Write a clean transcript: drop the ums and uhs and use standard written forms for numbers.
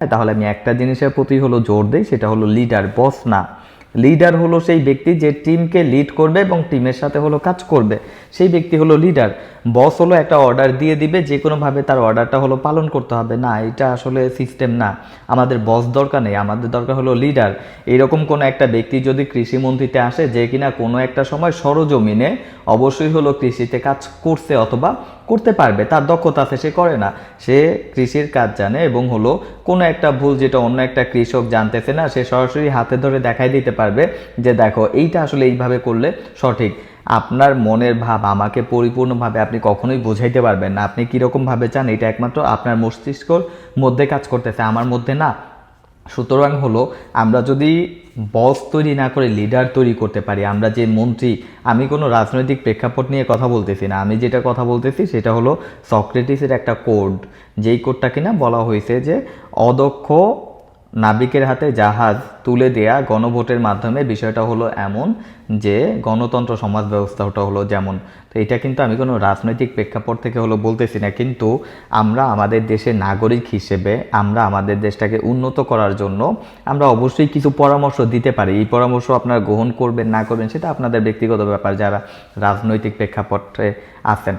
তাহলে আমি একটা জিনিসের প্রতি হলো জোর দেই, সেটা হলো লিডার, বস না। লিডার হলো সেই ব্যক্তি যে টিমকে লিড করবে এবং টিমের সাথে হলো কাজ করবে, সেই ব্যক্তি হলো লিডার। বস হলো একটা অর্ডার দিয়ে দিবে, যে কোনোভাবে তার অর্ডারটা হলো পালন করতে হবে, না, এটা আসলে সিস্টেম না। আমাদের বস দরকার নেই, আমাদের দরকার হলো লিডার। এরকম কোনো একটা ব্যক্তি যদি কৃষিমন্ত্রীতে আসে, যে কিনা কোনো একটা সময় সরজমিনে অবশ্যই হলো কৃষিতে কাজ করছে অথবা করতে পারবে, তার দক্ষতা আছে, সে করে না, সে কৃষির কাজ জানে এবং হলো কোনো একটা ভুল যেটা অন্য একটা কৃষক জানতেছে না, সে সরাসরি হাতে ধরে দেখাই দিতে পারবে যে দেখো এইটা আসলে এইভাবে করলে সঠিক। আপনার মনের ভাব আমাকে পরিপূর্ণভাবে আপনি কখনোই বোঝাইতে পারবেন না, আপনি কীরকমভাবে চান এটা একমাত্র আপনার মস্তিষ্কর মধ্যে কাজ করতেছে, আমার মধ্যে না। সুতরাং হলো আমরা যদি বস তৈরি না করে লিডার তৈরি করতে পারি, আমরা যে মন্ত্রী, আমি কোনো রাজনৈতিক প্রেক্ষাপট নিয়ে কথা বলতেছি না, আমি যেটা কথা বলতেছি সেটা হলো সক্রেটিসের একটা কোড, যেই কোডটা কিনা বলা হয়েছে যে অদক্ষ নাবিকের হাতে জাহাজ তুলে দেয়া গণভোটের মাধ্যমে বিষয়টা হলো এমন যে গণতন্ত্র সমাজ ব্যবস্থাটা হলো যেমন। তো এটা কিন্তু আমি কোনো রাজনৈতিক প্রেক্ষাপট থেকে হলো বলতেছি না, কিন্তু আমরা আমাদের দেশের নাগরিক হিসেবে আমরা আমাদের দেশটাকে উন্নত করার জন্য আমরা অবশ্যই কিছু পরামর্শ দিতে পারি। এই পরামর্শ আপনারা গ্রহণ করবেন না করবেন সেটা আপনাদের ব্যক্তিগত ব্যাপার, যারা রাজনৈতিক প্রেক্ষাপটে আছেন।